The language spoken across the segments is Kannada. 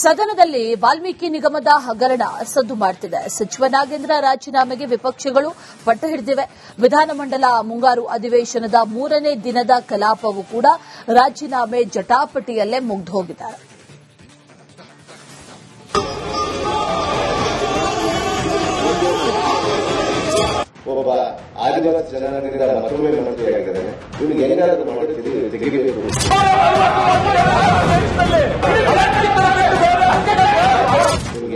ಸದನದಲ್ಲಿ ವಾಲ್ಮೀಕಿ ನಿಗಮದ ಹಗರಣ ಸದ್ದು ಮಾಡುತ್ತಿದೆ. ಸಚಿವ ನಾಗೇಂದ್ರ ರಾಜೀನಾಮೆಗೆ ವಿಪಕ್ಷಗಳು ಪಟ್ಟು ಹಿಡಿದಿವೆ. ವಿಧಾನಮಂಡಲ ಮುಂಗಾರು ಅಧಿವೇಶನದ 3ನೇ ದಿನದ ಕಲಾಪವೂ ಕೂಡ ರಾಜೀನಾಮೆ ಜಟಾಪಟಿಯಲ್ಲೇ ಮುಗಿದು ಹೋಗಿದ್ದಾರೆ. ಒಬ್ಬ ಆದಿವಾಸಿ ಜನಾಂಗದ ಮತ್ತೊಮ್ಮೆ ಮಂತ್ರಿಯಾಗಿದ್ದಾರೆ. ಇವನಿಗೆ ಹೆಂಗಾದ್ರೂ ಮಾಡಿ ತೆಗಿಬೇಕು.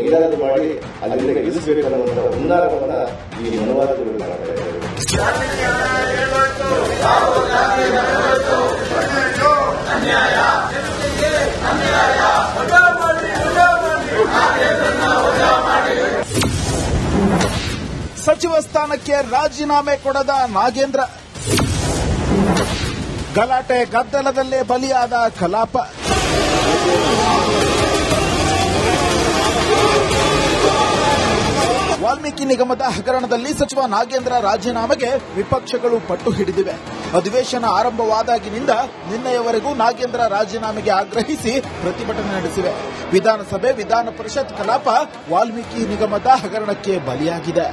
ಏನಾದರೂ ಮಾಡಿ ಅದರಿಂದ ಇಳಿಸಬೇಕು ಅನ್ನುವಂತಹ ಹುನ್ನಾರವನ್ನ ಈ ಮನವಾದಿಗಳು ಮಾಡ್ತಾರೆ. ಸಚಿವ ಸ್ಥಾನಕ್ಕೆ ರಾಜೀನಾಮೆ ಕೊಡದ ನಾಗೇಂದ್ರ, ಗಲಾಟೆ ಗದ್ದಲದಲ್ಲೇ ಬಲಿಯಾದ ಕಲಾಪ. ವಾಲ್ಮೀಕಿ ನಿಗಮದ ಹಗರಣದಲ್ಲಿ ಸಚಿವ ನಾಗೇಂದ್ರ ರಾಜೀನಾಮೆಗೆ ವಿಪಕ್ಷಗಳು ಪಟ್ಟು ಹಿಡಿದಿವೆ. ಅಧಿವೇಶನ ಆರಂಭವಾದಾಗಿನಿಂದ ನಿನ್ನೆಯವರೆಗೂ ನಾಗೇಂದ್ರ ರಾಜೀನಾಮೆಗೆ ಆಗ್ರಹಿಸಿ ಪ್ರತಿಭಟನೆ ನಡೆಸಿವೆ. ವಿಧಾನಸಭೆ ವಿಧಾನ ಪರಿಷತ್ ಕಲಾಪ ವಾಲ್ಮೀಕಿ ನಿಗಮದ ಹಗರಣಕ್ಕೆ ಬಲಿಯಾಗಿದೆ.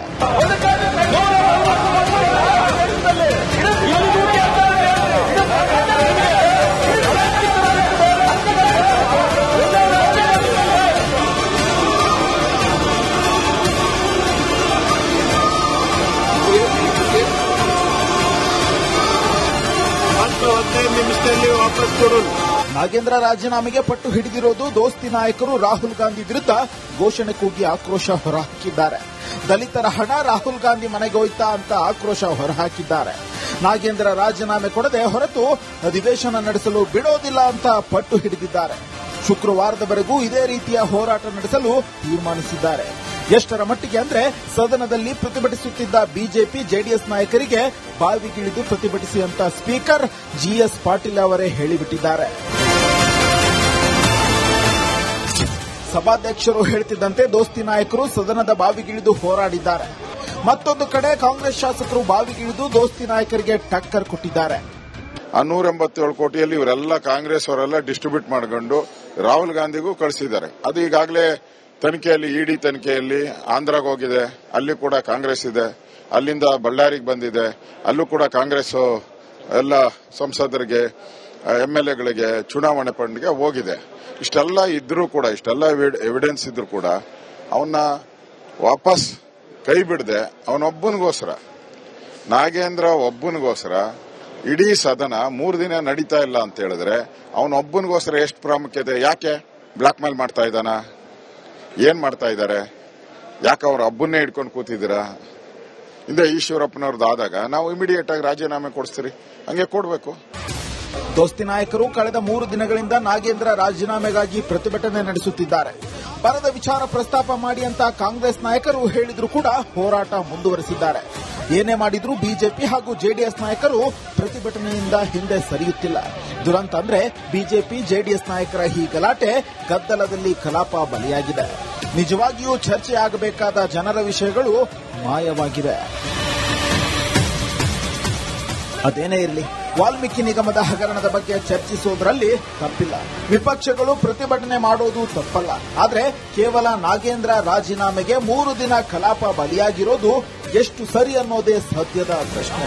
ನಾಗೇಂದ್ರ ರಾಜೀನಾಮೆಗೆ ಪಟ್ಟು ಹಿಡಿದಿರೋದು ದೋಸ್ತಿ ನಾಯಕರು ರಾಹುಲ್ ಗಾಂಧಿ ವಿರುದ್ಧ ಘೋಷಣೆ ಕೂಗಿ ಆಕ್ರೋಶ ಹೊರಹಾಕಿದ್ದಾರೆ. ದಲಿತರ ಹಣ ರಾಹುಲ್ ಗಾಂಧಿ ಮನೆಗೆ ಹೋಯ್ತಾ ಅಂತ ಆಕ್ರೋಶ ಹೊರಹಾಕಿದ್ದಾರೆ. ನಾಗೇಂದ್ರ ರಾಜೀನಾಮೆ ಕೊಡದೆ ಹೊರತು ಅಧಿವೇಶನ ನಡೆಸಲು ಬಿಡೋದಿಲ್ಲ ಅಂತ ಪಟ್ಟು ಹಿಡಿದಿದ್ದಾರೆ. ಶುಕ್ರವಾರದವರೆಗೂ ಇದೇ ರೀತಿಯ ಹೋರಾಟ ನಡೆಸಲು ತೀರ್ಮಾನಿಸಿದ್ದಾರೆ. ಎಷ್ಟರ ಮಟ್ಟಿಗೆ ಅಂದ್ರೆ ಸದನದಲ್ಲಿ ಪ್ರತಿಭಟಿಸುತ್ತಿದ್ದ ಬಿಜೆಪಿ ಜೆಡಿಎಸ್ ನಾಯಕರಿಗೆ ಬಾವಿಗಿಳಿದು ಪ್ರತಿಭಟಿಸಿ ಅಂತ ಸ್ಪೀಕರ್ ಜಿಎಸ್ ಪಾಟೀಲ್ ಅವರೇ ಹೇಳಿಬಿಟ್ಟಿದ್ದಾರೆ. ಸಭಾಧ್ಯಕ್ಷರು ಹೇಳ್ತಿದ್ದಂತೆ ದೋಸ್ತಿ ನಾಯಕರು ಸದನದ ಬಾವಿಗಿಳಿದು ಹೋರಾಡಿದ್ದಾರೆ. ಮತ್ತೊಂದು ಕಡೆ ಕಾಂಗ್ರೆಸ್ ಶಾಸಕರು ಬಾವಿಗಿಳಿದು ದೋಸ್ತಿ ನಾಯಕರಿಗೆ ಟಕ್ಕರ್ ಕೊಟ್ಟಿದ್ದಾರೆ. 187 ಕೋಟಿಯಲ್ಲಿ ಇವರೆಲ್ಲ ಕಾಂಗ್ರೆಸ್ ಅವರೆಲ್ಲ ಡಿಸ್ಟ್ರಿಬ್ಯೂಟ್ ಮಾಡಿಕೊಂಡು ರಾಹುಲ್ ಗಾಂಧಿಗೂ ಕಳಿಸಿದ್ದಾರೆ. ಅದು ಈಗಾಗಲೇ ತನಿಖೆಯಲ್ಲಿ ಇಡಿ ತನಿಖೆಯಲ್ಲಿ ಆಂಧ್ರಾಗ ಹೋಗಿದೆ, ಅಲ್ಲಿ ಕೂಡ ಕಾಂಗ್ರೆಸ್ ಇದೆ. ಅಲ್ಲಿಂದ ಬಳ್ಳಾರಿಗೆ ಬಂದಿದೆ, ಅಲ್ಲೂ ಕೂಡ ಕಾಂಗ್ರೆಸ್ ಎಲ್ಲ ಸಂಸದರಿಗೆ ಎಂಎಲ್ಎಗಳಿಗೆ ಚುನಾವಣೆ ಫಂಡ್ಗೆ ಹೋಗಿದೆ. ಇಷ್ಟೆಲ್ಲ ಇದ್ರೂ ಕೂಡ, ಇಷ್ಟೆಲ್ಲ ಎವಿಡೆನ್ಸ್ ಇದ್ರೂ ಕೂಡ ಅವನ್ನ ವಾಪಸ್ ಕೈ ಬಿಡದೆ ಅವನೊಬ್ಬನಿಗೋಸ್ಕರ, ನಾಗೇಂದ್ರ ಒಬ್ಬನಿಗೋಸ್ಕರ ಇಡೀ ಸದನ 3 ದಿನ ನಡೀತಾ ಇಲ್ಲ ಅಂತ ಹೇಳಿದ್ರೆ ಅವನೊಬ್ಬನಿಗೋಸ್ಕರ ಎಷ್ಟು ಪ್ರಾಮುಖ್ಯತೆ? ಯಾಕೆ ಬ್ಲಾಕ್ ಮೇಲ್ ಮಾಡ್ತಾ ಇದ್ದಾನ? ಏನ್ ಮಾಡ್ತಾ ಇದ್ದಾರೆ? ಯಾಕೆ ಅವ್ರ ಹಬ್ಬನ್ನೇ ಹಿಡ್ಕೊಂಡು ಕೂತಿದ್ದೀರಾ? ಹಿಂದೆ ಈಶ್ವರಪ್ಪನವ್ರದ್ದು ಆದಾಗ ನಾವು ಇಮಿಡಿಯೇಟ್ ಆಗಿ ರಾಜೀನಾಮೆ ಕೊಡಿಸ್ತೀರಿ, ಹಂಗೆ ಕೊಡಬೇಕು. ದೋಸ್ತಿ ನಾಯಕರು ಕಳೆದ 3 ದಿನಗಳಿಂದ ನಾಗೇಂದ್ರ ರಾಜೀನಾಮೆಗಾಗಿ ಪ್ರತಿಭಟನೆ ನಡೆಸುತ್ತಿದ್ದಾರೆ. ಬರದ ವಿಚಾರ ಪ್ರಸ್ತಾಪ ಮಾಡಿ ಅಂತ ಕಾಂಗ್ರೆಸ್ ನಾಯಕರು ಹೇಳಿದ್ರು ಕೂಡ ಹೋರಾಟ ಮುಂದುವರೆಸಿದ್ದಾರೆ. ಏನೇ ಮಾಡಿದ್ರೂ ಬಿಜೆಪಿ ಹಾಗೂ ಜೆಡಿಎಸ್ ನಾಯಕರು ಪ್ರತಿಭಟನೆಯಿಂದ ಹಿಂದೆ ಸರಿಯುತ್ತಿಲ್ಲ. ದುರಂತ ಅಂದ್ರೆ ಬಿಜೆಪಿ ಜೆಡಿಎಸ್ ನಾಯಕರ ಈ ಗಲಾಟೆ ಗದ್ದಲದಲ್ಲಿ ಕಲಾಪ ಬಲಿಯಾಗಿದೆ. ನಿಜವಾಗಿಯೂ ಚರ್ಚೆಯಾಗಬೇಕಾದ ಜನರ ವಿಷಯಗಳು ಮಾಯವಾಗಿವೆ. ಅದೇನೇ ಇರಲಿ, ವಾಲ್ಮೀಕಿ ನಿಗಮದ ಹಗರಣದ ಬಗ್ಗೆ ಚರ್ಚಿಸುವುದರಲ್ಲಿ ತಪ್ಪಿಲ್ಲ. ವಿಪಕ್ಷಗಳು ಪ್ರತಿಭಟನೆ ಮಾಡೋದು ತಪ್ಪಲ್ಲ. ಆದರೆ ಕೇವಲ ನಾಗೇಂದ್ರ ರಾಜೀನಾಮೆಗೆ 3 ದಿನ ಕಲಾಪ ಬಲಿಯಾಗಿರೋದು ಎಷ್ಟು ಸರಿ ಅನ್ನೋದೇ ಸದ್ಯದ ಪ್ರಶ್ನೆ.